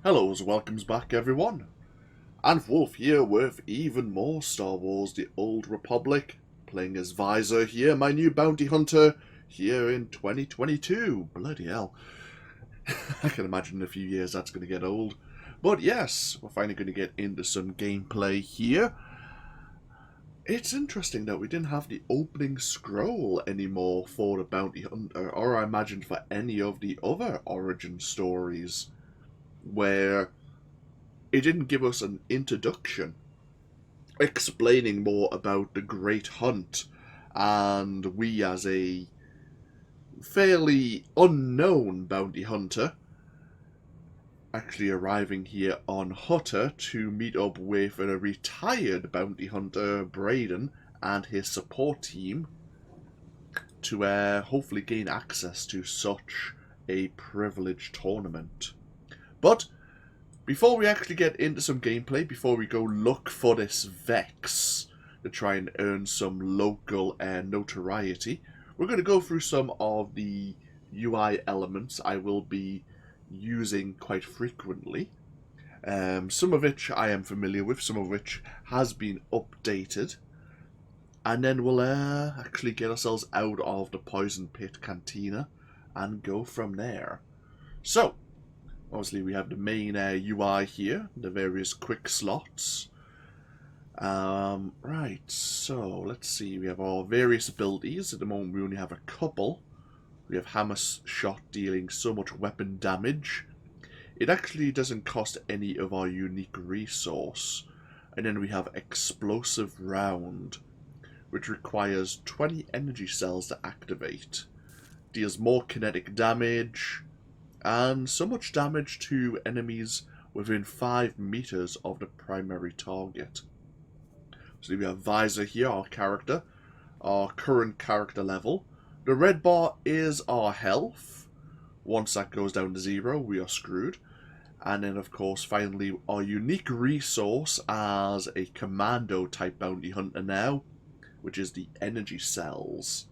Hello and welcomes back everyone, and Wolf here with even more Star Wars The Old Republic, playing as Vyi'zur here, my new bounty hunter, here in 2022. Bloody hell. I can imagine in a few years that's going to get old. But yes, we're finally going to get into some gameplay here. It's interesting that we didn't have the opening scroll anymore for the bounty hunter, or I imagine for any of the other origin stories, where it didn't give us an introduction explaining more about the Great Hunt and we as a fairly unknown bounty hunter actually arriving here on Hutta to meet up with a retired bounty hunter, Braden, and his support team to hopefully gain access to such a privileged tournament. But before we actually get into some gameplay, before we go look for this Vexx to try and earn some local notoriety, we're going to go through some of the UI elements I will be using quite frequently. Some of which I am familiar with, some of which has been updated. And then we'll actually get ourselves out of the Poison Pit Cantina and go from there. So, obviously we have the main UI here, the various quick slots. Right, so let's see, we have our various abilities. At the moment we only have a couple. We have Hammer Shot dealing so much weapon damage. It actually doesn't cost any of our unique resource. And then we have Explosive Round, which requires 20 energy cells to activate. Deals more kinetic damage, and so much damage to enemies within 5 meters of the primary target. So we have Vyi'zur here, our character, our current character level. The red bar is our health. Once that goes down to 0, we are screwed. And then, of course, finally, our unique resource as a commando type bounty hunter now, which is the energy cells.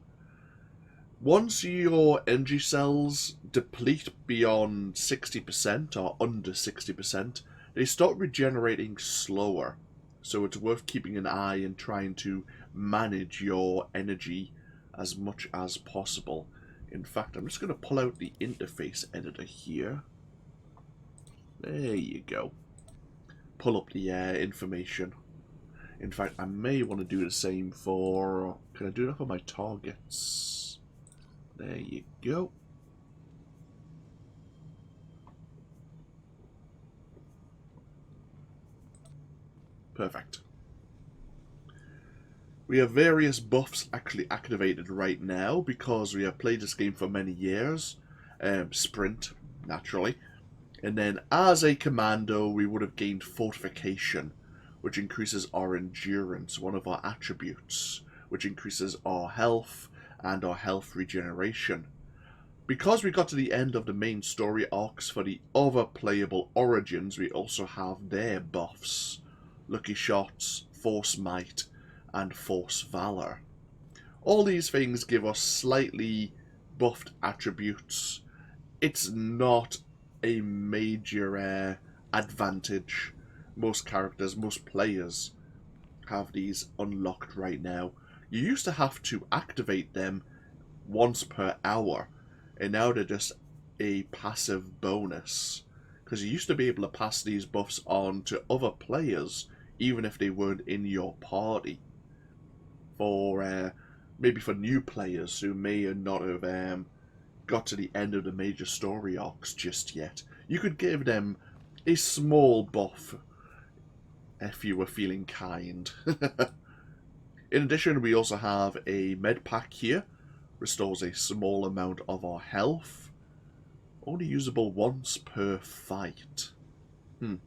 Once your energy cells deplete beyond 60% or under 60%, they start regenerating slower. So it's worth keeping an eye and trying to manage your energy as much as possible. In fact, I'm just going to pull out the interface editor here. There you go. Pull up the information. In fact, I may want to do the same for... Can I do that for my targets? There you go. Perfect. We have various buffs actually activated right now because we have played this game for many years. Sprint, naturally. And then as a commando, we would have gained Fortification, which increases our endurance, one of our attributes, which increases our health and our health regeneration. Because we got to the end of the main story arcs for the other playable origins, we also have their buffs. Lucky Shots, Force Might, and Force Valor. All these things give us slightly buffed attributes. It's not a major advantage. Most characters, most players have these unlocked right now. You used to have to activate them once per hour, and now they're just a passive bonus. Because you used to be able to pass these buffs on to other players, even if they weren't in your party. For maybe for new players who may not have got to the end of the major story arcs just yet, you could give them a small buff if you were feeling kind. In addition, we also have a med pack here. Restores a small amount of our health. Only usable once per fight. And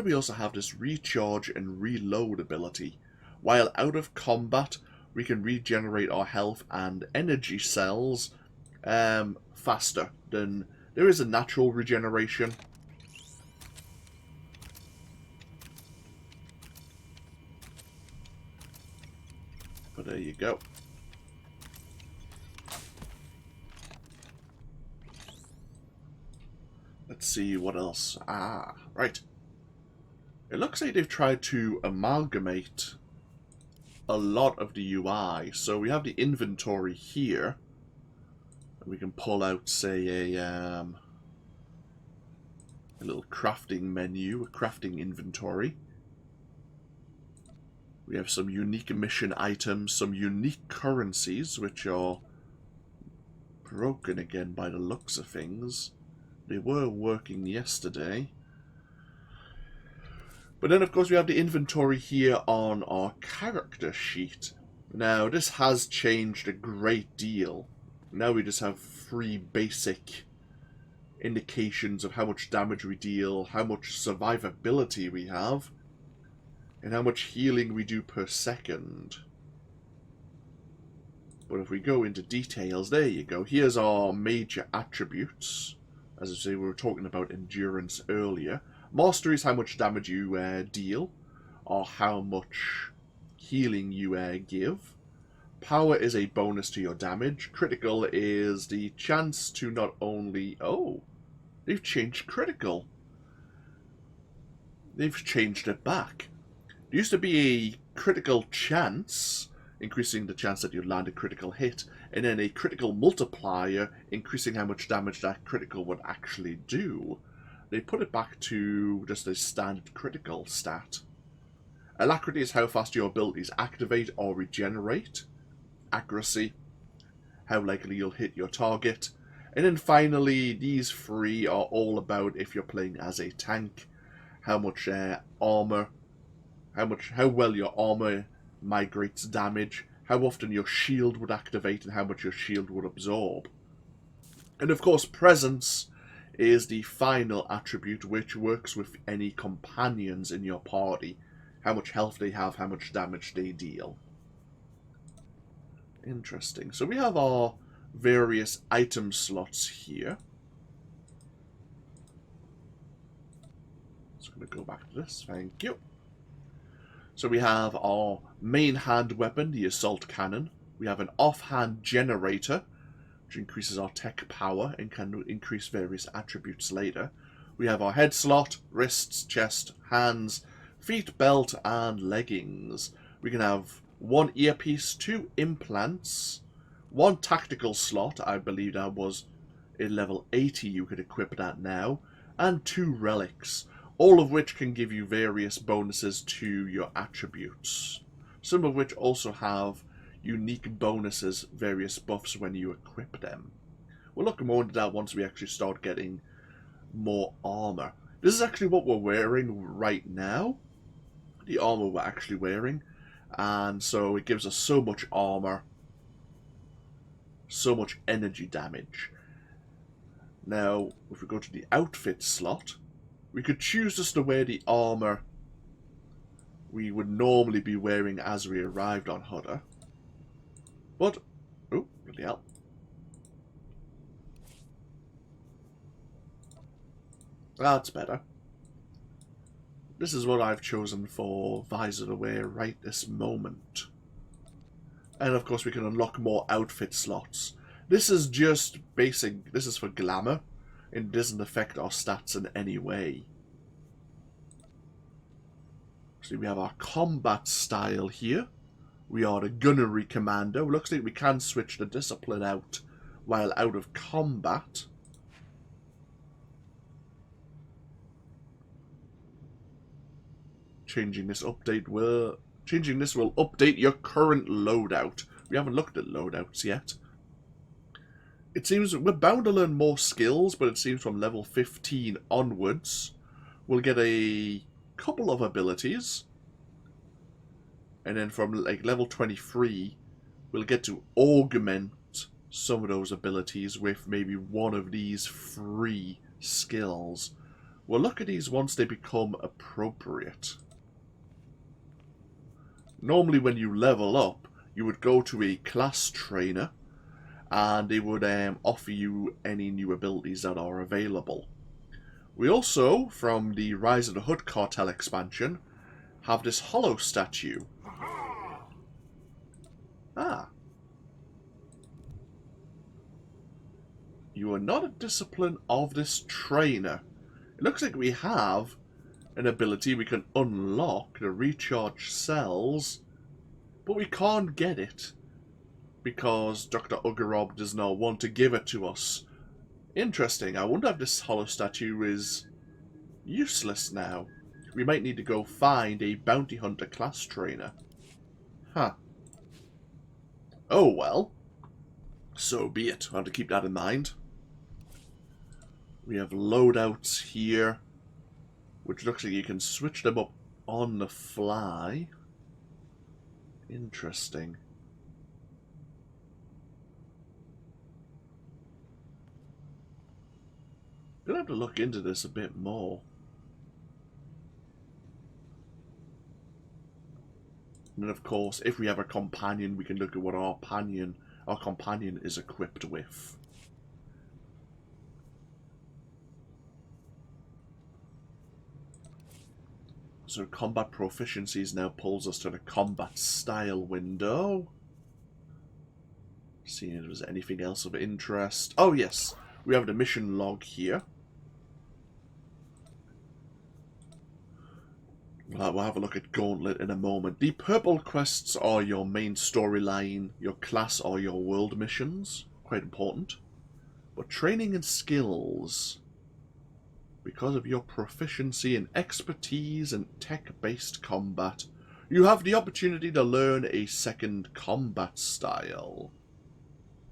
we also have this recharge and reload ability. While out of combat, we can regenerate our health and energy cells faster than there is a natural regeneration. But there you go. Let's see what else. Ah, right. It looks like they've tried to amalgamate a lot of the UI. So we have the inventory here. We can pull out, say, a little crafting menu, a crafting inventory. We have some unique mission items, some unique currencies, which are broken again by the looks of things. They were working yesterday. But then, of course, we have the inventory here on our character sheet. Now, this has changed a great deal. Now we just have 3 basic indications of how much damage we deal, how much survivability we have, and how much healing we do per second. But if we go into details, there you go. Here's our major attributes. As I say, we were talking about endurance earlier. Mastery is how much damage you deal, or how much healing you give. Power is a bonus to your damage. Critical is the chance to not only... Oh, they've changed critical. They've changed it back. There used to be a critical chance, increasing the chance that you'd land a critical hit, and then a critical multiplier, increasing how much damage that critical would actually do. They put it back to just a standard critical stat. Alacrity is how fast your abilities activate or regenerate. Accuracy, how likely you'll hit your target. And then finally, these 3 are all about if you're playing as a tank, how much armor, how well your armor migrates damage, how often your shield would activate, and how much your shield would absorb. And of course, presence is the final attribute, which works with any companions in your party. How much health they have, how much damage they deal. Interesting. So we have our various item slots here. Just going to go back to this. Thank you. So we have our main hand weapon, the assault cannon. We have an offhand generator, which increases our tech power and can increase various attributes later. We have our head slot, wrists, chest, hands, feet, belt, and leggings. We can have 1 earpiece, 2 implants, 1 tactical slot, I believe that was in level 80 you could equip that now, and 2 relics, all of which can give you various bonuses to your attributes. Some of which also have unique bonuses, various buffs when you equip them. We'll look more into that once we actually start getting more armor. This is actually what we're wearing right now. The armor we're actually wearing. And so it gives us so much armor, so much energy damage. Now, if we go to the outfit slot, we could choose just to wear the armor we would normally be wearing as we arrived on Hutta. But, oh, bloody hell. That's better. This is what I've chosen for Vyi'zur to wear right this moment. And of course we can unlock more outfit slots. This is just basic, this is for glamour. It doesn't affect our stats in any way. So we have our combat style here. We are the gunnery commander. Looks like we can switch the discipline out while out of combat. Changing this will update your current loadout. We haven't looked at loadouts yet. It seems we're bound to learn more skills, but it seems from level 15 onwards, we'll get a couple of abilities. And then from like level 23, we'll get to augment some of those abilities with maybe one of these 3 skills. We'll look at these once they become appropriate. Normally when you level up, you would go to a class trainer and they would offer you any new abilities that are available. We also, from the Rise of the Hutta Cartel expansion, have this hollow statue. Ah. You are not a discipline of this trainer. It looks like we have an ability we can unlock to recharge cells, but we can't get it because Dr. Ugarob does not want to give it to us. Interesting. I wonder if this hollow statue is useless now. We might need to go find a bounty hunter class trainer. Huh. Oh well. So be it. I'll have to keep that in mind. We have loadouts here, which looks like you can switch them up on the fly. Interesting. Gonna have to look into this a bit more. And then, of course, if we have a companion, we can look at what our companion is equipped with. So combat proficiencies now pulls us to the combat style window. Seeing if there's anything else of interest. Oh yes, we have the mission log here. We'll have a look at Gauntlet in a moment. The purple quests are your main storyline, your class or your world missions. Quite important. But training and skills, because of your proficiency and expertise in tech-based combat, you have the opportunity to learn a second combat style.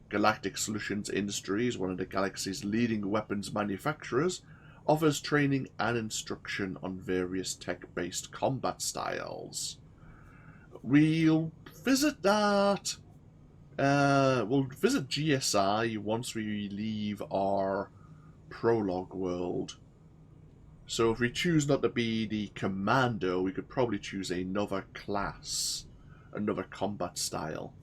Galactic Solutions Industries, one of the galaxy's leading weapons manufacturers, offers training and instruction on various tech-based combat styles. We'll visit that. We'll visit GSI once we leave our prologue world. So if we choose not to be the commando, we could probably choose another class, another combat style.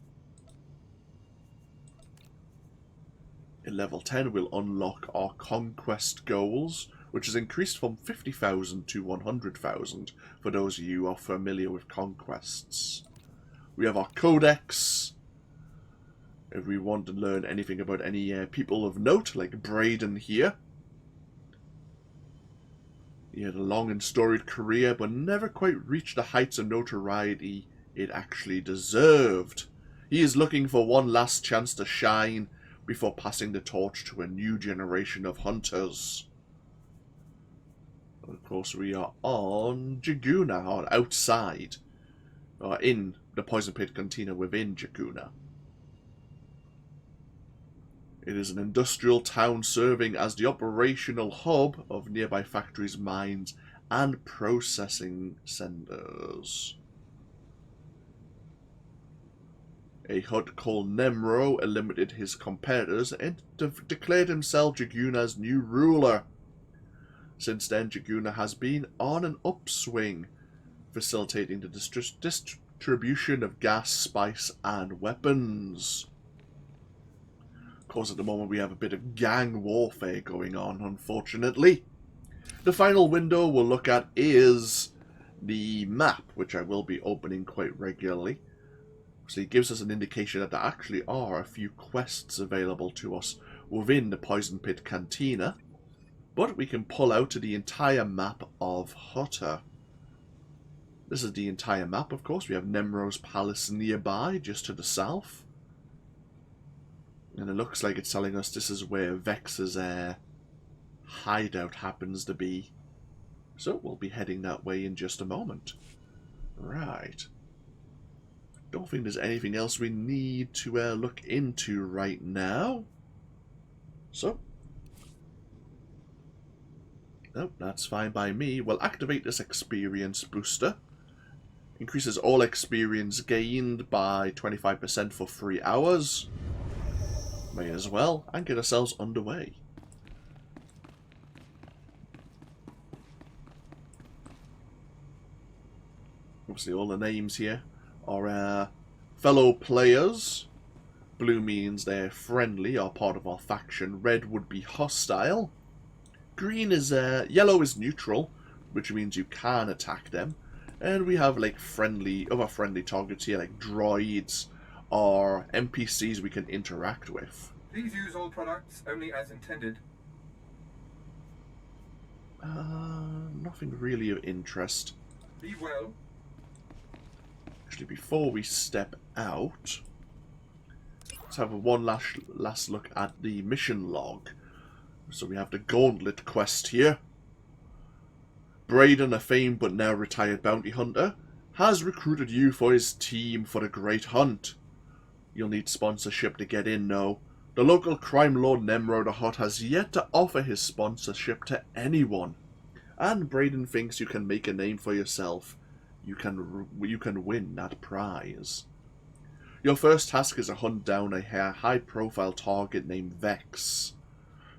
In level 10, we'll unlock our Conquest Goals, which is increased from 50,000 to 100,000 for those of you who are familiar with conquests. We have our Codex. If we want to learn anything about any people of note, like Braden here. He had a long and storied career, but never quite reached the heights of notoriety it actually deserved. He is looking for one last chance to shine before passing the torch to a new generation of hunters. Of course, we are on Jaguna, or outside, or in the Poison Pit Cantina within Jaguna. It is an industrial town serving as the operational hub of nearby factories, mines, and processing centers. A Hutt called Nemro eliminated his competitors and declared himself Jaguna's new ruler. Since then, Jaguna has been on an upswing, facilitating the distribution of gas, spice, and weapons. Of course, at the moment we have a bit of gang warfare going on, unfortunately. The final window we'll look at is the map, which I will be opening quite regularly. So it gives us an indication that there actually are a few quests available to us within the Poison Pit Cantina. But we can pull out to the entire map of Hutta. This is the entire map, of course. We have Nemro's Palace nearby, just to the south. And it looks like it's telling us this is where Vexx's hideout happens to be. So we'll be heading that way in just a moment. Right. Don't think there's anything else we need to look into right now. So, nope, that's fine by me. We'll activate this experience booster. Increases all experience gained by 25% for 3 hours. May as well, and get ourselves underway. Obviously all the names here are fellow players. Blue means they're friendly, or part of our faction. Red would be hostile. Green is yellow is neutral, which means you can attack them. And we have like other friendly targets here, like droids or NPCs we can interact with. Please use all products only as intended. Nothing really of interest. Be well. Actually, before we step out, let's have one last look at the mission log. So we have the Gauntlet quest here. Braden, a famed but now retired bounty hunter, has recruited you for his team for the Great Hunt. You'll need sponsorship to get in, though. The local crime lord Nemro the Hut has yet to offer his sponsorship to anyone. And Braden thinks you can make a name for yourself. You can win that prize. Your first task is to hunt down a high-profile target named Vexx.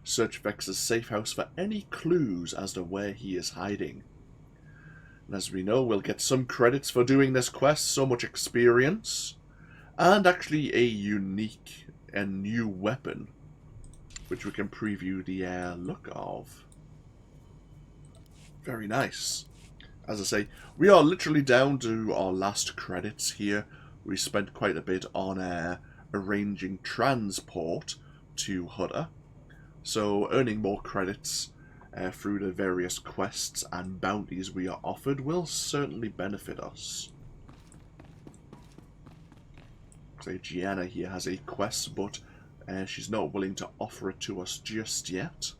Search Vexx's safe house for any clues as to where he is hiding. And as we know, we'll get some credits for doing this quest, so much experience, and actually a unique and new weapon, which we can preview the look of. Very nice. As I say, we are literally down to our last credits here. We spent quite a bit on arranging transport to Hutta, so earning more credits through the various quests and bounties we are offered will certainly benefit us. So Gianna here has a quest, but she's not willing to offer it to us just yet.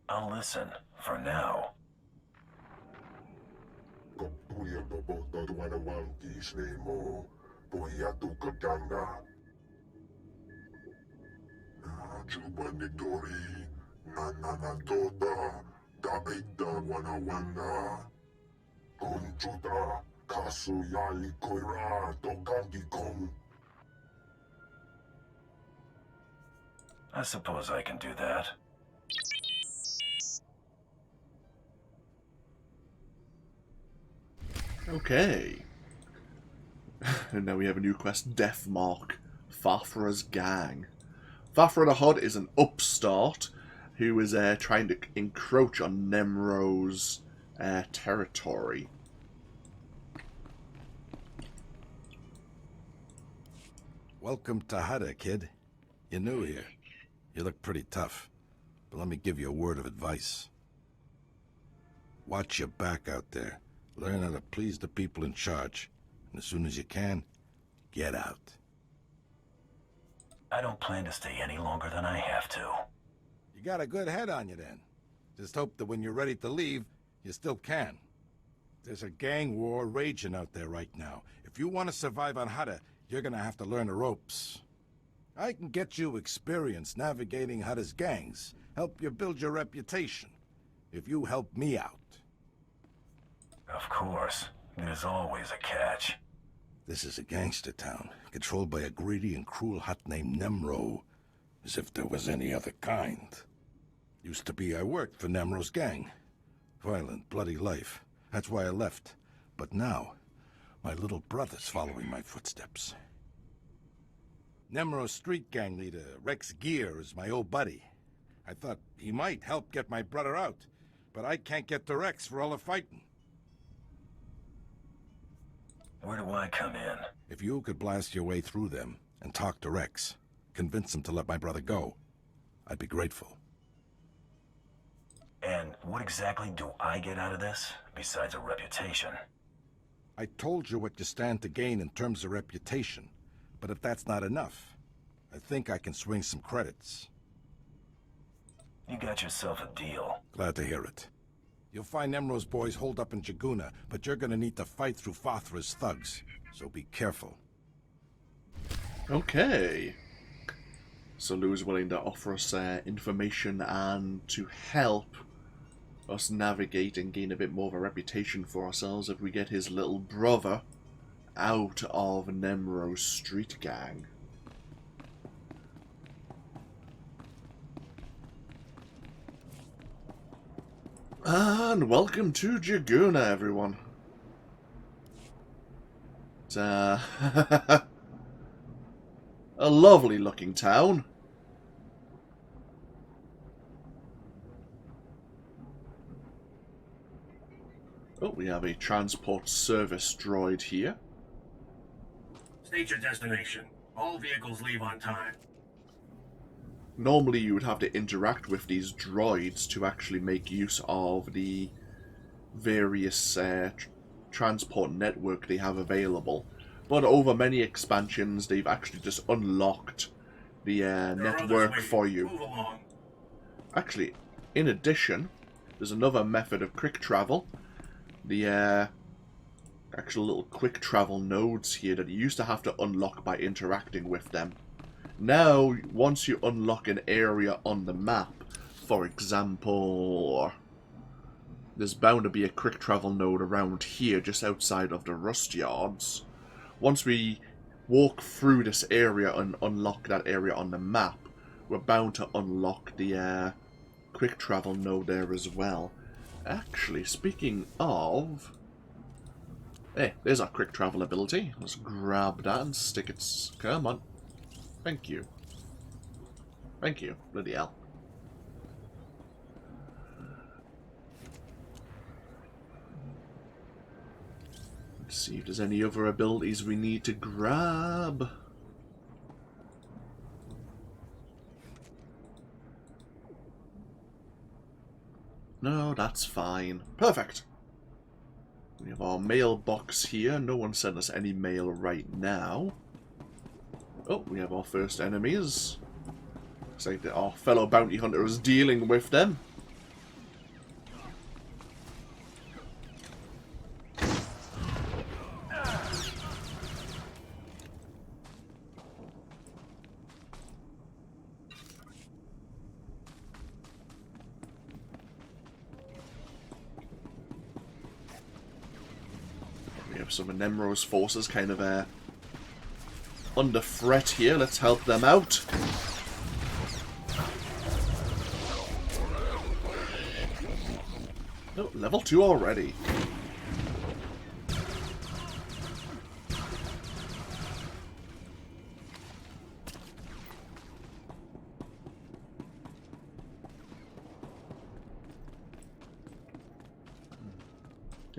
I'll listen, for now. I suppose I can do that. Okay. And now we have a new quest, Death Mark, Fafra's Gang. Fafra the Hut is an upstart who is trying to encroach on Nemro's territory. Welcome to Hutta, kid. You're new here. You look pretty tough, but let me give you a word of advice. Watch your back out there. Learn how to please the people in charge. And as soon as you can, get out. I don't plan to stay any longer than I have to. You got a good head on you then. Just hope that when you're ready to leave, you still can. There's a gang war raging out there right now. If you want to survive on Hutta, you're gonna have to learn the ropes. I can get you experience navigating Hutta's gangs, help you build your reputation, if you help me out. Of course. There's always a catch. This is a gangster town, controlled by a greedy and cruel Hutt named Nemro. As if there was any other kind. Used to be I worked for Nemro's gang. Violent, bloody life. That's why I left. But now, my little brother's following my footsteps. Nemro's street gang leader, Vyi'zur, is my old buddy. I thought he might help get my brother out, but I can't get to Vexx for all the fighting. Where do I come in? If you could blast your way through them and talk to Vexx, convince him to let my brother go, I'd be grateful. And what exactly do I get out of this, besides a reputation? I told you what you stand to gain in terms of reputation, but if that's not enough, I think I can swing some credits. You got yourself a deal. Glad to hear it. You'll find Nemro's boys holed up in Jaguna, but you're gonna need to fight through Fathra's thugs, so be careful. Okay. So Lou's willing to offer us information and to help us navigate and gain a bit more of a reputation for ourselves if we get his little brother out of Nemro's street gang. And welcome to Jaguna, everyone. It's a lovely looking town. Oh, we have a transport service droid here. State your destination. All vehicles leave on time. Normally you would have to interact with these droids to actually make use of the various transport network they have available. But over many expansions, they've actually just unlocked the network for you. Move along. Actually, in addition, there's another method of quick travel. The actual little quick travel nodes here that you used to have to unlock by interacting with them. Now, once you unlock an area on the map, for example, there's bound to be a quick travel node around here, just outside of the rust yards. Once we walk through this area and unlock that area on the map, we're bound to unlock the quick travel node there as well. Actually, speaking of... Hey, there's our quick travel ability. Let's grab that and stick it... Come on. Thank you. Thank you. Bloody hell. Let's see if there's any other abilities we need to grab. No, that's fine. Perfect. We have our mailbox here. No one sent us any mail right now. Oh, we have our first enemies. Looks like our fellow bounty hunter is dealing with them. We have some of Nemro's forces kind of under threat here. Let's help them out. Oh, level 2 already.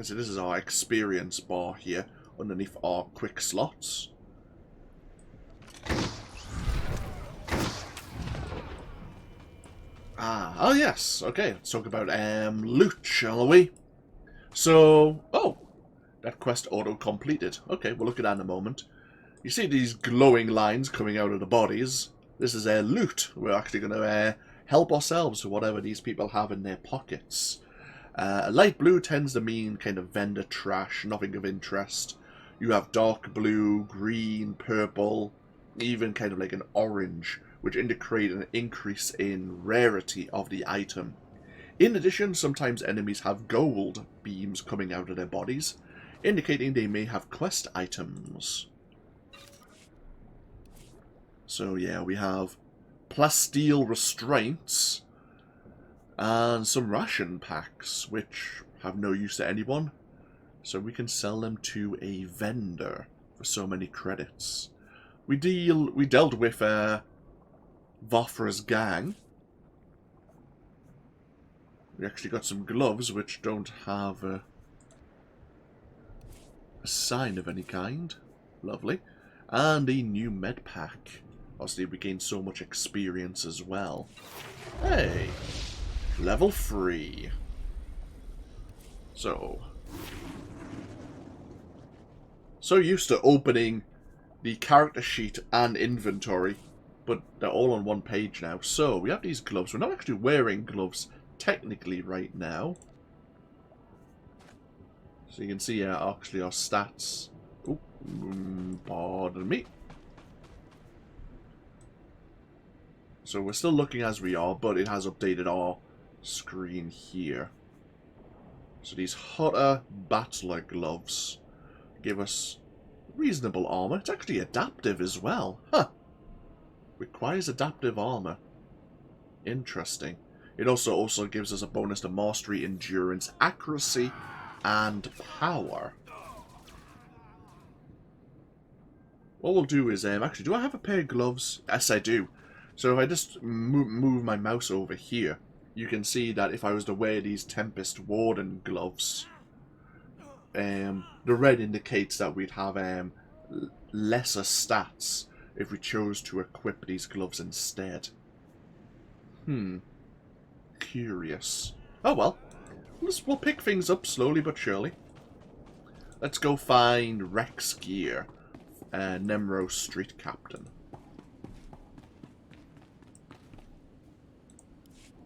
So this is our experience bar here underneath our quick slots. Oh yes, okay, let's talk about loot, shall we? So, oh, that quest auto-completed. Okay, we'll look at that in a moment. You see these glowing lines coming out of the bodies? This is loot. We're actually going to help ourselves with whatever these people have in their pockets. Light blue tends to mean kind of vendor trash, nothing of interest. You have dark blue, green, purple, even kind of like an orange, which indicate an increase in rarity of the item. In addition, sometimes enemies have gold beams coming out of their bodies, indicating they may have quest items. So yeah, we have plasteel restraints and some ration packs, which have no use to anyone. So we can sell them to a vendor for so many credits. We dealt with Vafra's gang. We actually got some gloves which don't have a sign of any kind. Lovely. And a new med pack. Obviously we gained so much experience as well. Hey! Level 3. So used to opening the character sheet and inventory, but they're all on one page now. So we have these gloves. We're not actually wearing gloves technically right now. So you can see actually our stats. Oop, pardon me. So we're still looking as we are, but it has updated our screen here. So these Hutta Battler gloves give us reasonable armor. It's actually adaptive as well. Huh. Requires adaptive armor. Interesting. It also gives us a bonus to mastery, endurance, accuracy, and power. What we'll do is, actually, do I have a pair of gloves? Yes, I do. So if I just move my mouse over here, you can see that if I was to wear these Tempest Warden gloves, the red indicates that we'd have lesser stats if we chose to equip these gloves instead. Curious. Oh well. We'll pick things up slowly but surely. Let's go find Rex Gear, Nemro Street Captain.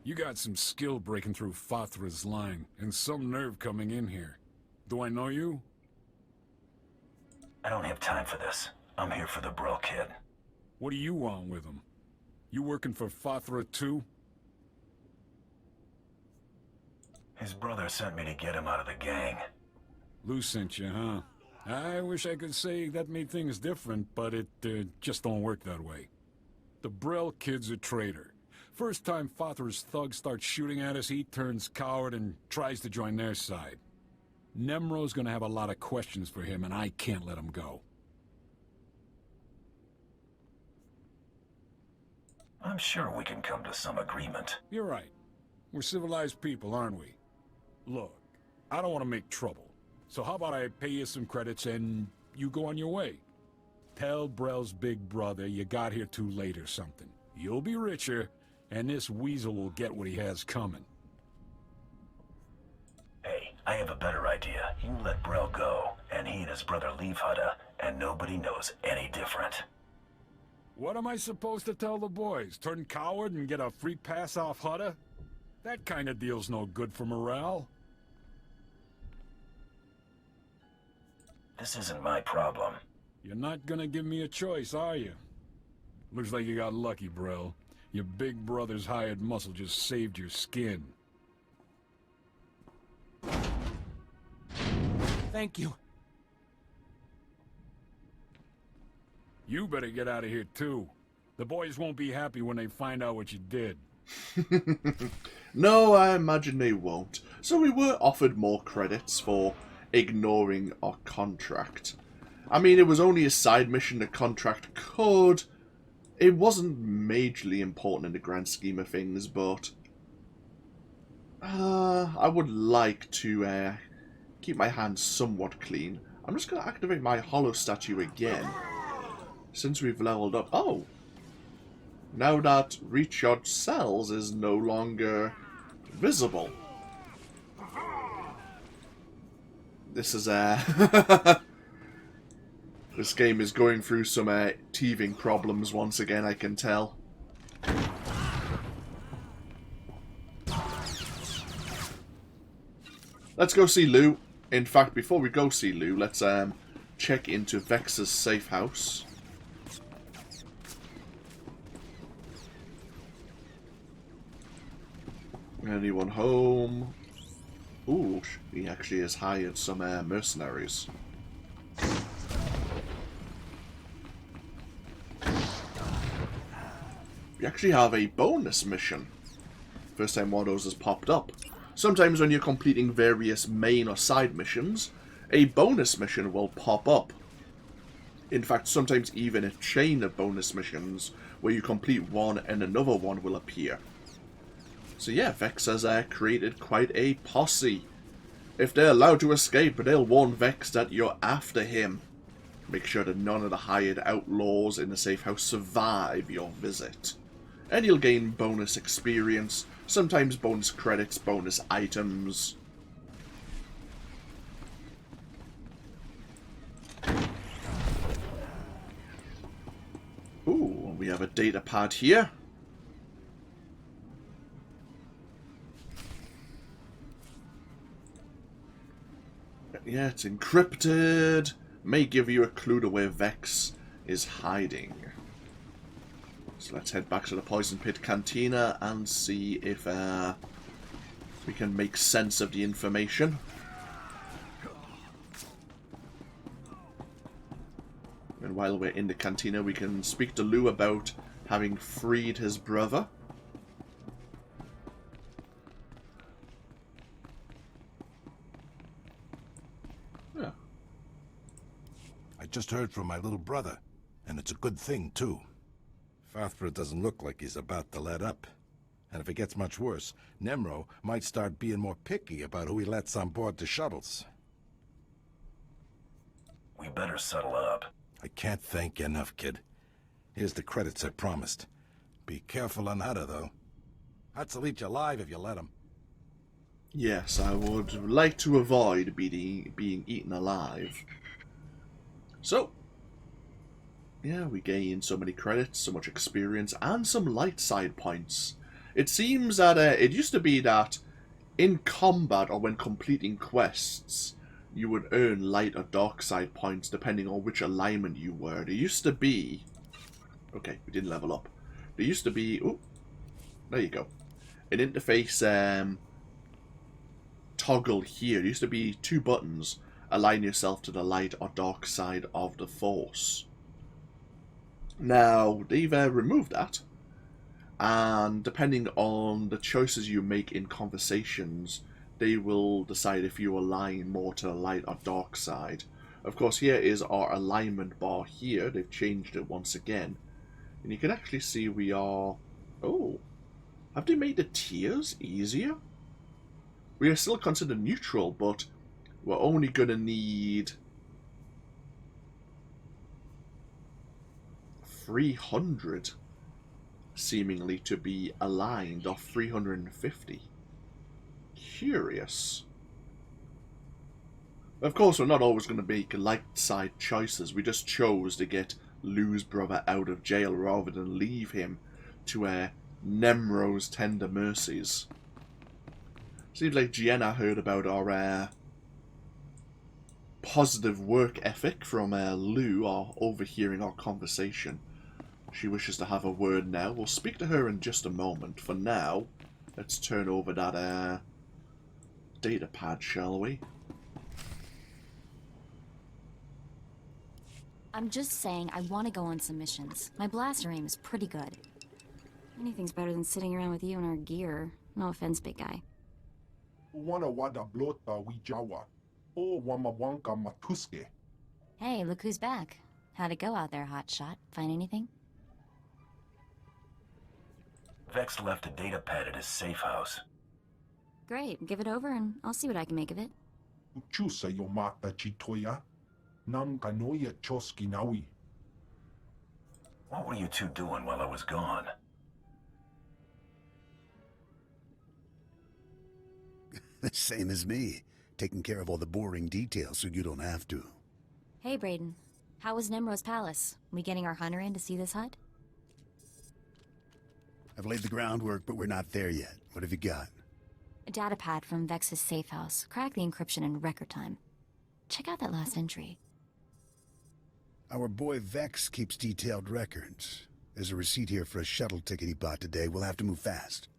You got some skill breaking through Fathra's line, and some nerve coming in here. Do I know you? I don't have time for this. I'm here for the Brill kid. What do you want with him? You working for Fathra too? His brother sent me to get him out of the gang. Lou sent you, huh? I wish I could say that made things different, but it just don't work that way. The Brill kid's a traitor. First time Fathra's thugs start shooting at us, he turns coward and tries to join their side. Nemro's gonna have a lot of questions for him, and I can't let him go. I'm sure we can come to some agreement. You're right. We're civilized people, aren't we? Look, I don't want to make trouble. So how about I pay you some credits and you go on your way? Tell Brell's big brother you got here too late or something. You'll be richer, and this weasel will get what he has coming. Hey, I have a better idea. You let Brill go, and he and his brother leave Hutta, and nobody knows any different. What am I supposed to tell the boys? Turn coward and get a free pass off Hutta? That kind of deal's no good for morale. This isn't my problem. You're not gonna give me a choice, are you? Looks like you got lucky, Brill. Your big brother's hired muscle just saved your skin. Thank you. You better get out of here, too. The boys won't be happy when they find out what you did. No, I imagine they won't. So we were offered more credits for ignoring our contract. I mean, it was only a side mission. The contract could... It wasn't majorly important in the grand scheme of things, but... I would like to keep my hands somewhat clean. I'm just going to activate my hollow statue again. Since we've leveled up... Oh! Now that recharge cells is no longer visible. This is this game is going through some teething problems once again, I can tell. Let's go see Lou. In fact, before we go see Lou, let's check into Vexx's safe house. Anyone home? Ooh, he actually has hired some mercenaries. We actually have a bonus mission. First time one of those has popped up. Sometimes when you're completing various main or side missions, a bonus mission will pop up. In fact, sometimes even a chain of bonus missions where you complete one and another one will appear. So yeah, Vexx has created quite a posse. If they're allowed to escape, they'll warn Vexx that you're after him. Make sure that none of the hired outlaws in the safe house survive your visit. And you'll gain bonus experience, sometimes bonus credits, bonus items. Ooh, we have a data pad here. Yeah, it's encrypted. May give you a clue to where Vexx is hiding. So let's head back to the Poison Pit Cantina and see if we can make sense of the information. And while we're in the cantina, we can speak to Lou about having freed his brother. Yeah. I just heard from my little brother, and it's a good thing, too. Fathra doesn't look like he's about to let up. And if it gets much worse, Nemro might start being more picky about who he lets on board the shuttles. We better settle up. I can't thank you enough, kid. Here's the credits I promised. Be careful on Hutta, though. Hutta'll eat you alive if you let him. Yes, I would like to avoid being eaten alive. So, yeah, we gain so many credits, so much experience, and some light side points. It seems that it used to be that in combat or when completing quests, you would earn light or dark side points depending on which alignment you were. There used to be... Okay, we didn't level up. There used to be... Oh, there you go. An interface toggle here. There used to be 2 buttons. Align yourself to the light or dark side of the Force. Now, they've removed that. And depending on the choices you make in conversations, they will decide if you align more to the light or dark side. Of course, here is our alignment bar here. They've changed it once again. And you can actually see we are... Oh, have they made the tiers easier? We are still considered neutral, but we're only going to need 300 seemingly to be aligned, or 350. Curious. Of course, we're not always going to make light side choices. We just chose to get Lou's brother out of jail rather than leave him to Nemro's tender mercies. Seems like Gienna heard about our positive work ethic from Lou, or overhearing our conversation. She wishes to have a word now. We'll speak to her in just a moment. For now, let's turn over that data pad, shall we? I'm just saying I want to go on some missions. My blaster aim is pretty good. Anything's better than sitting around with you and our gear. No offense, big guy. Wana wada blota Vyi'zur. O wamawanka matuske. Hey, look who's back. How'd it go out there, hotshot? Find anything? Vexx left a data pad at his safe house. Great, give it over and I'll see what I can make of it. Uchusa yomata chitoya. Nam kanoya choski nawi. What were you two doing while I was gone? The same as me. Taking care of all the boring details so you don't have to. Hey, Braden. How was Nemro's palace? We getting our hunter in to see this hut? I've laid the groundwork, but we're not there yet. What have you got? A datapad from Vex's safe house. Cracked the encryption in record time. Check out that last entry. Our boy Vexx keeps detailed records. There's a receipt here for a shuttle ticket he bought today. We'll have to move fast.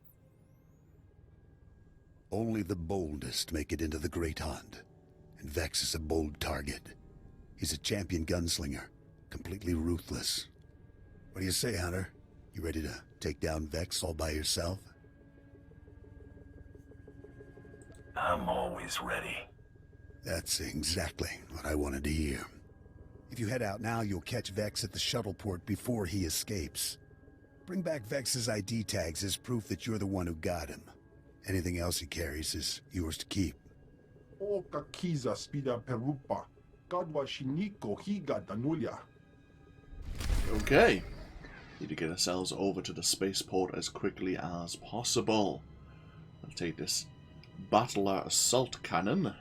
Only the boldest make it into the Great Hunt. And Vexx is a bold target. He's a champion gunslinger. Completely ruthless. What do you say, Hunter? You ready to take down Vexx all by yourself? I'm always ready. That's exactly what I wanted to hear. If you head out now, you'll catch Vexx at the shuttle port before he escapes. Bring back Vex's ID tags as proof that you're the one who got him. Anything else he carries is yours to keep. O kakiza spida perupa. Gadwa shiniko higa danulia. Okay. Need to get ourselves over to the spaceport as quickly as possible. I'll take this Battler Assault Cannon.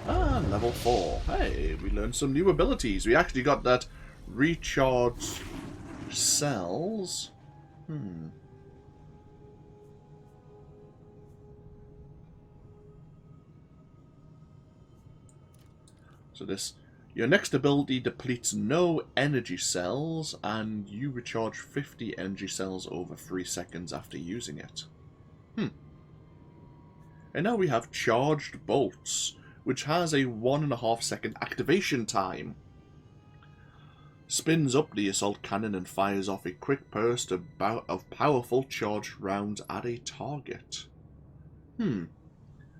Ah, level 4. Hey, we learned some new abilities. We actually got that recharge cells. So this, your next ability depletes no energy cells, and you recharge 50 energy cells over 3 seconds after using it. And now we have Charged Bolts, which has a 1.5 second activation time. Spins up the assault cannon and fires off a quick burst of powerful charged rounds at a target.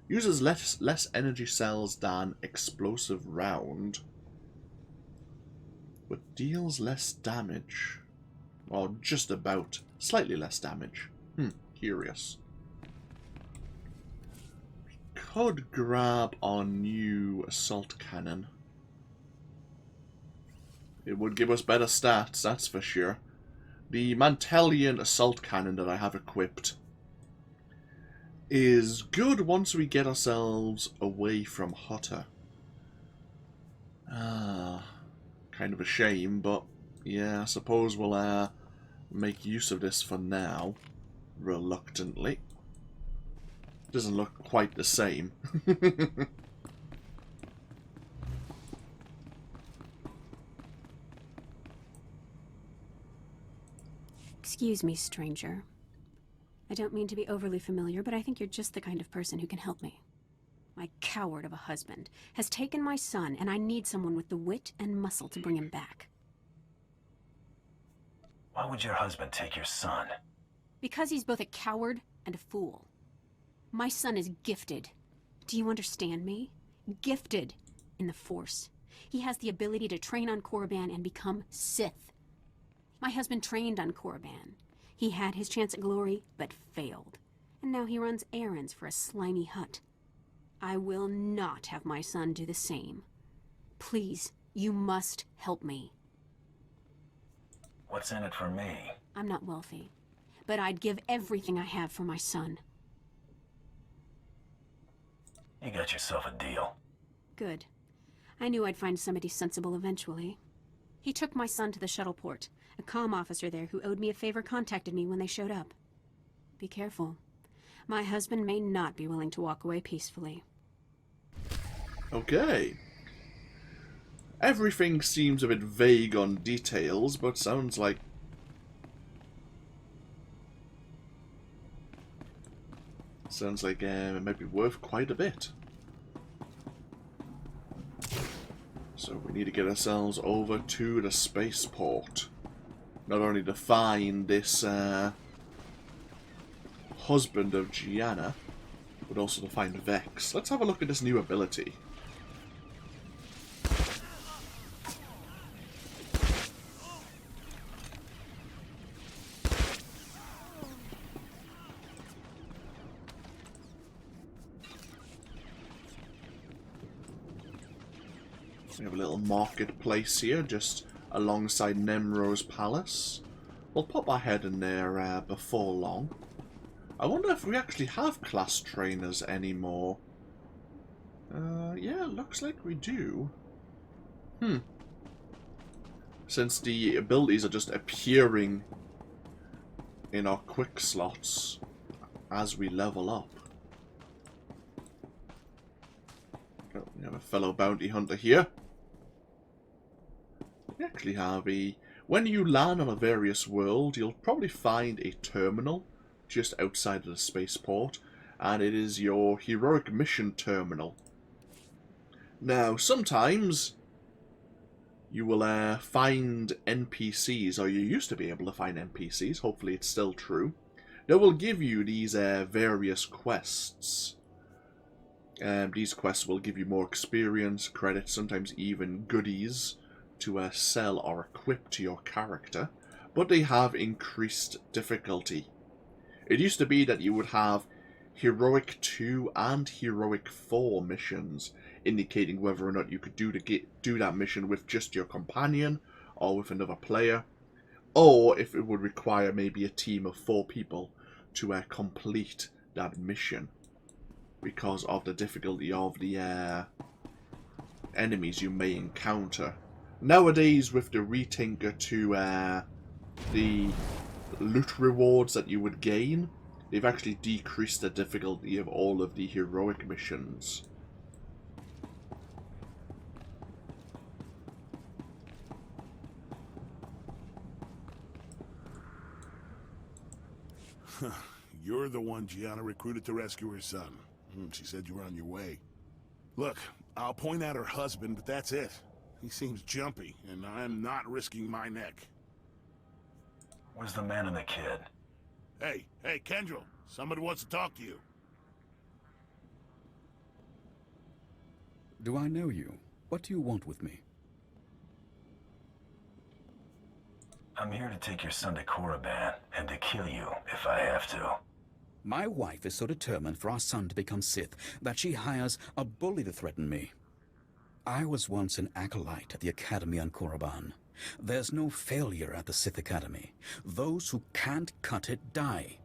Uses less energy cells than explosive round, but deals less damage. Or just about slightly less damage. Curious. We could grab our new assault cannon. It would give us better stats, that's for sure. The Mantelian assault cannon that I have equipped is good once we get ourselves away from Hutta. Kind of a shame, but yeah, I suppose we'll make use of this for now. Reluctantly. Doesn't look quite the same. Excuse me, stranger. I don't mean to be overly familiar, but I think you're just the kind of person who can help me. My coward of a husband has taken my son, and I need someone with the wit and muscle to bring him back. Why would your husband take your son? Because he's both a coward and a fool. My son is gifted. Do you understand me? Gifted in the Force. He has the ability to train on Korriban and become Sith. My husband trained on Korriban. He had his chance at glory, but failed. And now he runs errands for a slimy Hutt. I will not have my son do the same. Please, you must help me. What's in it for me? I'm not wealthy, but I'd give everything I have for my son. You got yourself a deal. Good. I knew I'd find somebody sensible eventually. He took my son to the shuttle port. A comm officer there who owed me a favor contacted me when they showed up. Be careful. My husband may not be willing to walk away peacefully. Okay. Everything seems a bit vague on details, but sounds like... it might be worth quite a bit. So we need to get ourselves over to the spaceport. Not only to find this husband of Gianna, but also to find Vexx. Let's have a look at this new ability. We have a little marketplace here, just alongside Nemro's palace. We'll pop our head in there before long. I wonder if we actually have class trainers anymore. Yeah, looks like we do. Since the abilities are just appearing in our quick slots as we level up. Oh, we have a fellow bounty hunter here. We actually have a... When you land on a various world, you'll probably find a terminal just outside of the spaceport, and it is your heroic mission terminal. Now, sometimes you will find NPCs, or you used to be able to find NPCs, hopefully it's still true, that will give you these various quests. These quests will give you more experience, credits, sometimes even goodies to sell or equip to your character, but they have increased difficulty. It used to be that you would have Heroic 2 and Heroic 4 missions, indicating whether or not you could do that mission with just your companion or with another player, or if it would require maybe a team of 4 people to complete that mission because of the difficulty of the enemies you may encounter. Nowadays, with the retinker to the loot rewards that you would gain, they've actually decreased the difficulty of all of the heroic missions. You're the one Gianna recruited to rescue her son. She said you were on your way. Look, I'll point out her husband, but that's it. He seems jumpy, and I'm not risking my neck. Where's the man and the kid? Hey, Kendrell, somebody wants to talk to you. Do I know you? What do you want with me? I'm here to take your son to Korriban, and to kill you if I have to. My wife is so determined for our son to become Sith that she hires a bully to threaten me. I was once an acolyte at the Academy on Korriban. There's no failure at the Sith Academy. Those who can't cut it die.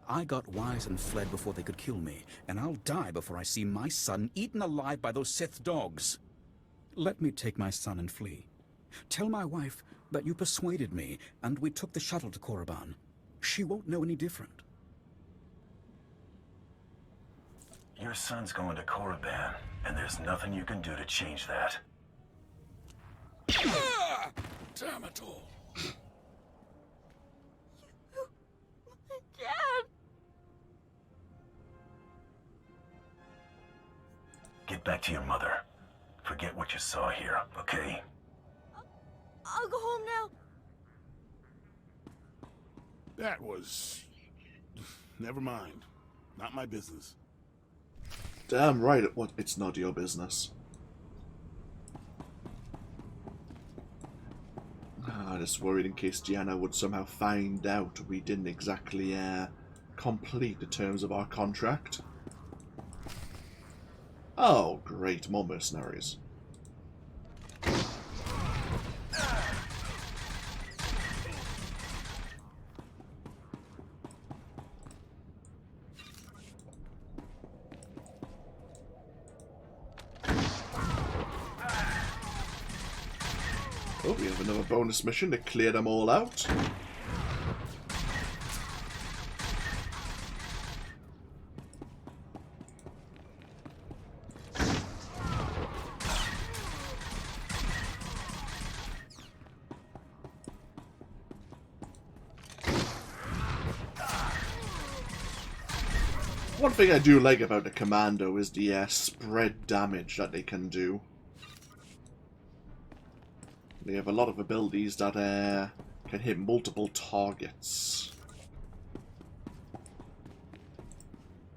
I got wise and fled before they could kill me, and I'll die before I see my son eaten alive by those Sith dogs. Let me take my son and flee. Tell my wife that you persuaded me, and we took the shuttle to Korriban. She won't know any different. Your son's going to Korriban, and there's nothing you can do to change that. Ah! Damn it all. Dad! Get back to your mother. Forget what you saw here, okay? I'll go home now. That was... Never mind. Not my business. Damn right, it's not your business. I just worried in case Gianna would somehow find out we didn't exactly complete the terms of our contract. Oh, great, more mercenaries. Oh, we have another bonus mission to clear them all out. One thing I do like about the Commando is the spread damage that they can do. They have a lot of abilities that can hit multiple targets.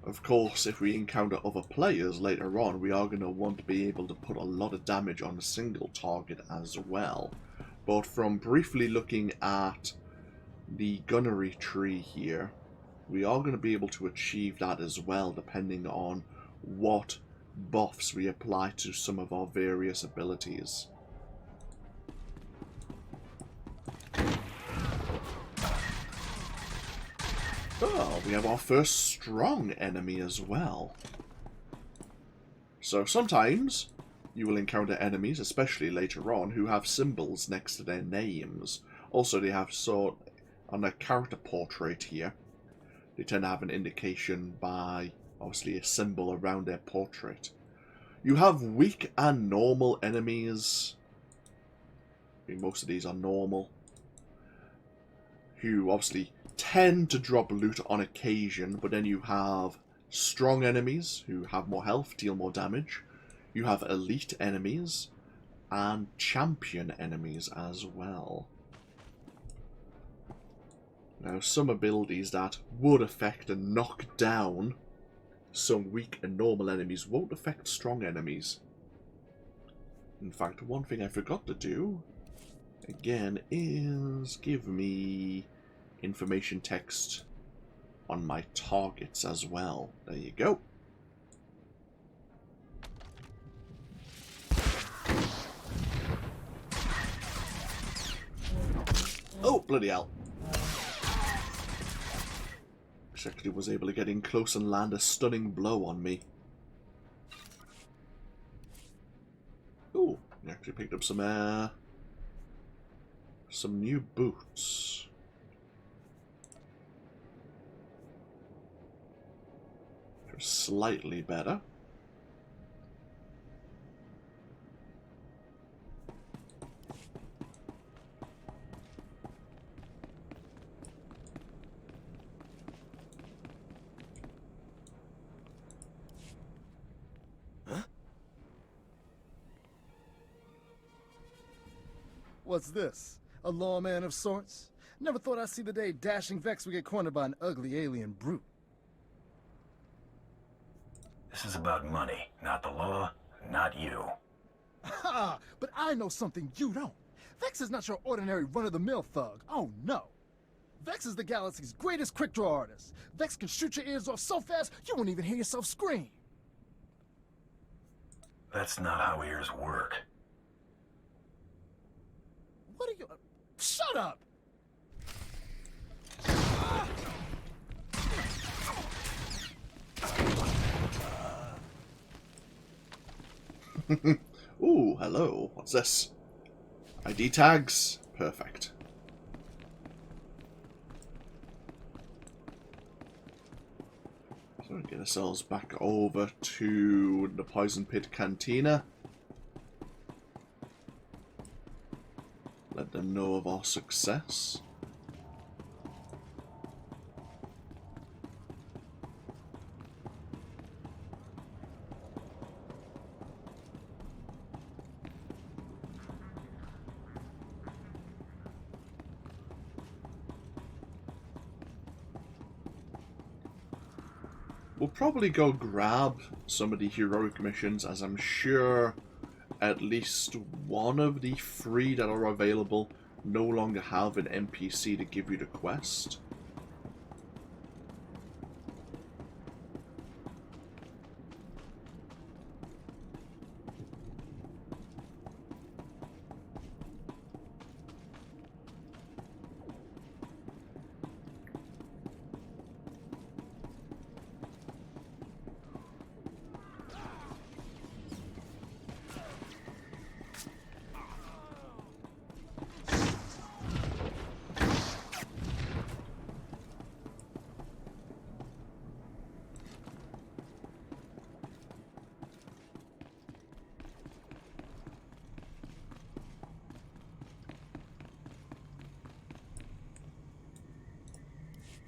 Of course, if we encounter other players later on, we are going to want to be able to put a lot of damage on a single target as well. But from briefly looking at the gunnery tree here, we are going to be able to achieve that as well, depending on what buffs we apply to some of our various abilities. Oh, we have our first strong enemy as well. So sometimes you will encounter enemies, especially later on, who have symbols next to their names. Also, they have on their character portrait here, they tend to have an indication by, obviously, a symbol around their portrait. You have weak and normal enemies. I mean, most of these are normal. Who, obviously, tend to drop loot on occasion, but then you have strong enemies who have more health, deal more damage. You have elite enemies and champion enemies as well. Now, some abilities that would affect and knock down some weak and normal enemies won't affect strong enemies. In fact, one thing I forgot to do, again, is give me information text on my targets as well. There you go. Oh, bloody hell. Actually was able to get in close and land a stunning blow on me. Ooh, I actually picked up some new boots. They're slightly better. What's this? A lawman of sorts? Never thought I'd see the day dashing Vexx would get cornered by an ugly alien brute. This is about money, not the law, not you. Ha! But I know something you don't. Vexx is not your ordinary run-of-the-mill thug. Oh, no. Vexx is the galaxy's greatest quick-draw artist. Vexx can shoot your ears off so fast, you won't even hear yourself scream. That's not how ears work. Ooh, hello. What's this? ID tags. Perfect. So we get ourselves back over to the Poison Pit Cantina. Let them know of our success. We'll probably go grab some of the heroic missions, as I'm sure at least one of the 3 that are available no longer have an NPC to give you the quest.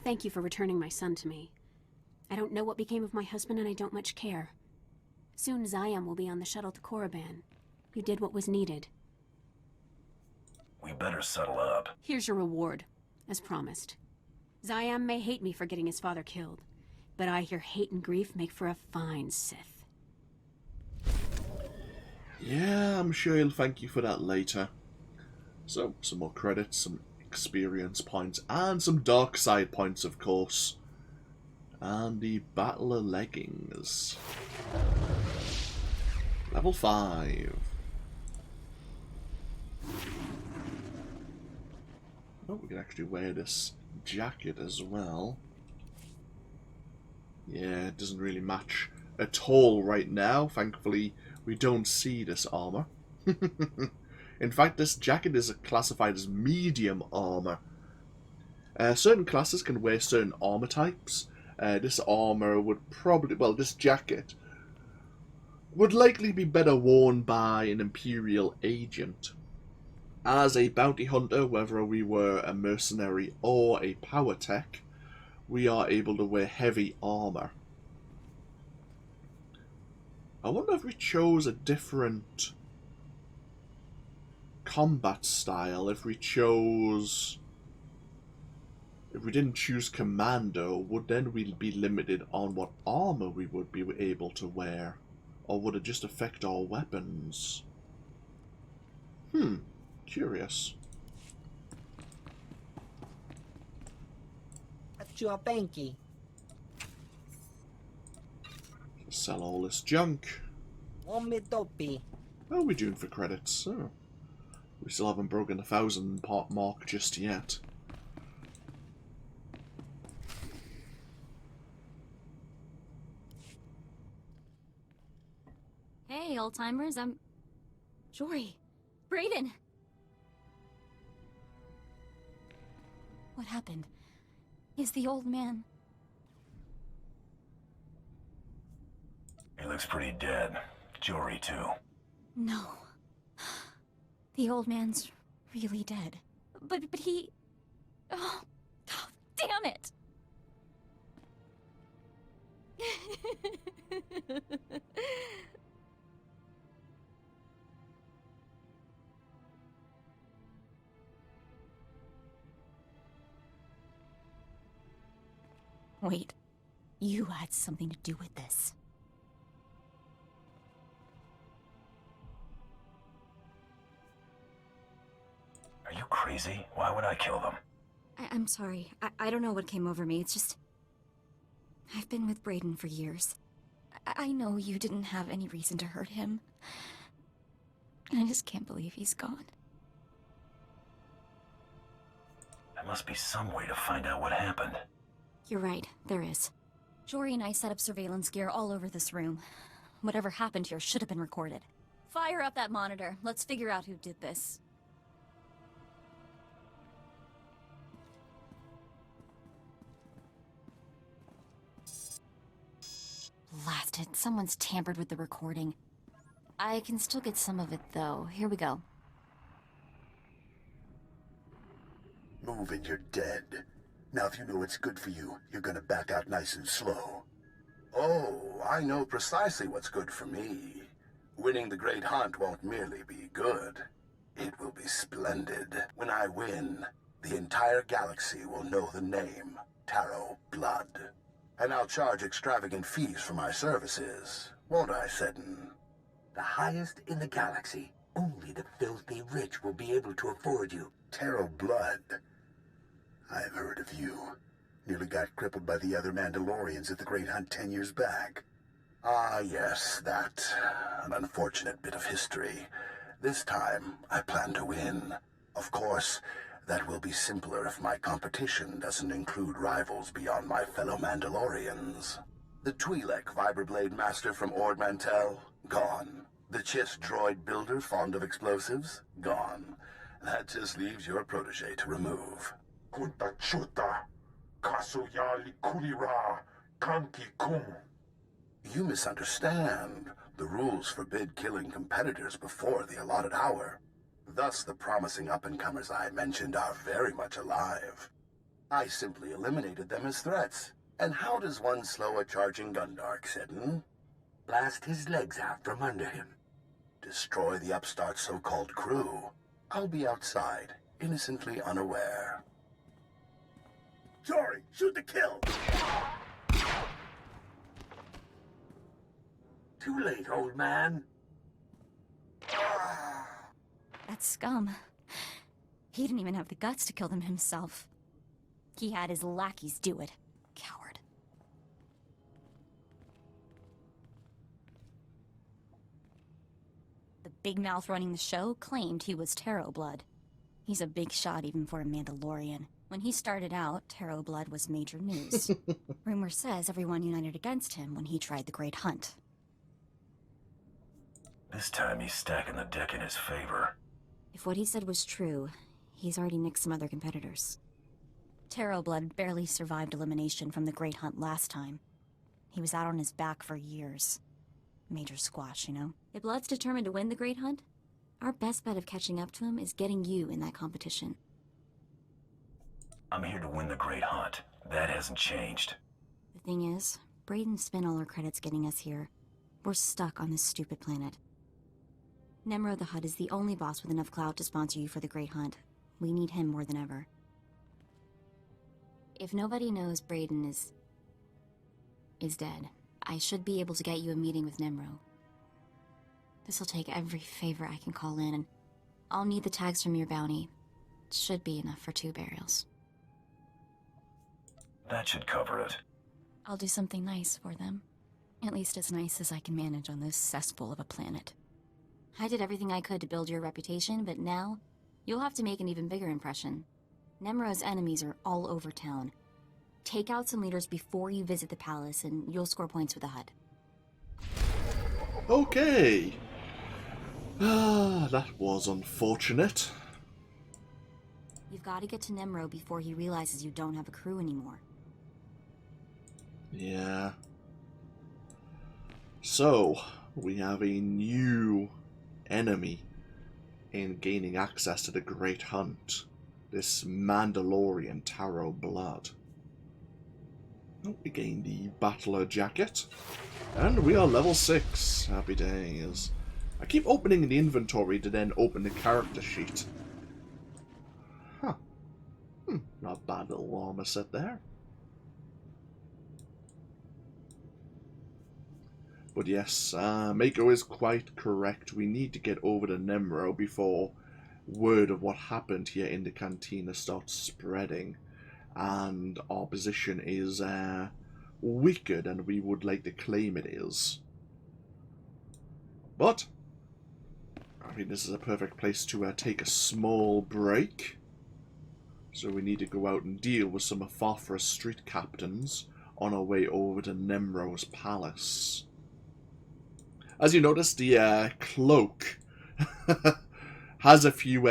Thank you for returning my son to me. I don't know what became of my husband, and I don't much care. Soon Ziam will be on the shuttle to Korriban. You did what was needed. We better settle up. Here's your reward, as promised. Ziam may hate me for getting his father killed, but I hear hate and grief make for a fine Sith. Yeah, I'm sure he'll thank you for that later. So, some more credits, some experience points, and some dark side points, of course. And the Battler leggings. Level 5. Oh, we can actually wear this jacket as well. Yeah, it doesn't really match at all right now. Thankfully, we don't see this armor. In fact, this jacket is classified as medium armor. Certain classes can wear certain armor types. This armor would probably, well, this jacket would likely be better worn by an Imperial agent. As a bounty hunter, whether we were a mercenary or a power tech, we are able to wear heavy armor. I wonder if we chose a different combat style, if we didn't choose Commando, would then we be limited on what armor we would be able to wear? Or would it just affect our weapons? Curious. Sell all this junk. What are we doing for credits? Oh. We still haven't broken the 1,000 part mark just yet. Hey, old-timers, I'm... Jory. Brayden! What happened? Is the old man... He looks pretty dead. Jory, too. No. The old man's really dead. But he... Oh, damn it! Wait. You had something to do with this. Are you crazy? Why would I kill them? I'm sorry. I don't know what came over me. It's just... I've been with Brayden for years. I know you didn't have any reason to hurt him. And I just can't believe he's gone. There must be some way to find out what happened. You're right. There is. Jory and I set up surveillance gear all over this room. Whatever happened here should have been recorded. Fire up that monitor. Let's figure out who did this. Blasted. Someone's tampered with the recording. I can still get some of it, though. Here we go. Move and you're dead. Now if you know what's good for you, you're gonna back out nice and slow. Oh, I know precisely what's good for me. Winning the Great Hunt won't merely be good. It will be splendid. When I win, the entire galaxy will know the name, Taro Blood. And I'll charge extravagant fees for my services, won't I, Seddon? The highest in the galaxy. Only the filthy rich will be able to afford you. Taro Blood. I've heard of you. Nearly got crippled by the other Mandalorians at the Great Hunt 10 years back. Ah, yes, that. An unfortunate bit of history. This time, I plan to win. Of course, that will be simpler if my competition doesn't include rivals beyond my fellow Mandalorians. The Twi'lek Vibroblade Master from Ord Mantell? Gone. The Chiss droid builder fond of explosives? Gone. That just leaves your protege to remove. Kunta chuta. Kasuyali kulira. Kanki kum. You misunderstand. The rules forbid killing competitors before the allotted hour. Thus, the promising up-and-comers I mentioned are very much alive. I simply eliminated them as threats. And how does one slow a charging Gundark, Seddon? Blast his legs out from under him. Destroy the upstart's so-called crew. I'll be outside, innocently unaware. Sorry, shoot to kill! Too late, old man. That scum. He didn't even have the guts to kill them himself. He had his lackeys do it. Coward. The big mouth running the show claimed he was Taro Blood. He's a big shot even for a Mandalorian. When he started out, Taro Blood was major news. Rumor says everyone united against him when he tried the Great Hunt. This time he's stacking the deck in his favor. If what he said was true, he's already nicked some other competitors. Taro Blood barely survived elimination from the Great Hunt last time. He was out on his back for years. Major squash, you know? If Blood's determined to win the Great Hunt, our best bet of catching up to him is getting you in that competition. I'm here to win the Great Hunt. That hasn't changed. The thing is, Brayden spent all our credits getting us here. We're stuck on this stupid planet. Nemro the Hutt is the only boss with enough clout to sponsor you for the Great Hunt. We need him more than ever. If nobody knows Brayden is dead, I should be able to get you a meeting with Nemro. This'll take every favor I can call in, and I'll need the tags from your bounty. It should be enough for 2 burials. That should cover it. I'll do something nice for them. At least as nice as I can manage on this cesspool of a planet. I did everything I could to build your reputation, but now, you'll have to make an even bigger impression. Nemro's enemies are all over town. Take out some leaders before you visit the palace, and you'll score points with the Hutt. Okay. That was unfortunate. You've got to get to Nemro before he realizes you don't have a crew anymore. Yeah. So, we have a new enemy in gaining access to the Great Hunt. This Mandalorian Taro Blood. Oh, we gained the Battler Jacket. And we are level 6. Happy days. I keep opening the inventory to then open the character sheet. Huh. Not a bad little armor set there. But yes, Mako is quite correct. We need to get over to Nemro before word of what happened here in the cantina starts spreading. And our position is weaker than we would like to claim it is. But I mean, this is a perfect place to take a small break. So we need to go out and deal with some of Farfra's street captains on our way over to Nemro's palace. As you notice, the cloak has a few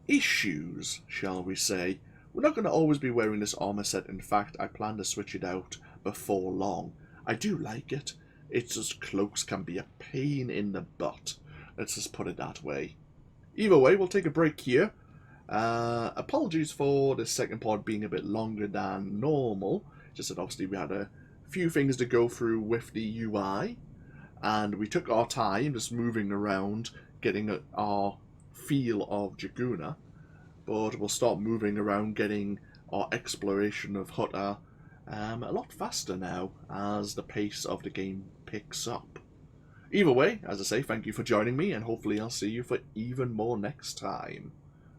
issues, shall we say. We're not going to always be wearing this armor set. In fact, I plan to switch it out before long. I do like it. It's just cloaks can be a pain in the butt. Let's just put it that way. Either way, we'll take a break here. Apologies for the second part being a bit longer than normal. Just that obviously we had a few things to go through with the UI. And we took our time just moving around, getting our feel of Jaguna. But we'll start moving around, getting our exploration of Hutta a lot faster now as the pace of the game picks up. Either way, as I say, thank you for joining me, and hopefully I'll see you for even more next time.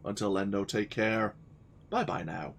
Until then, though, take care. Bye-bye now.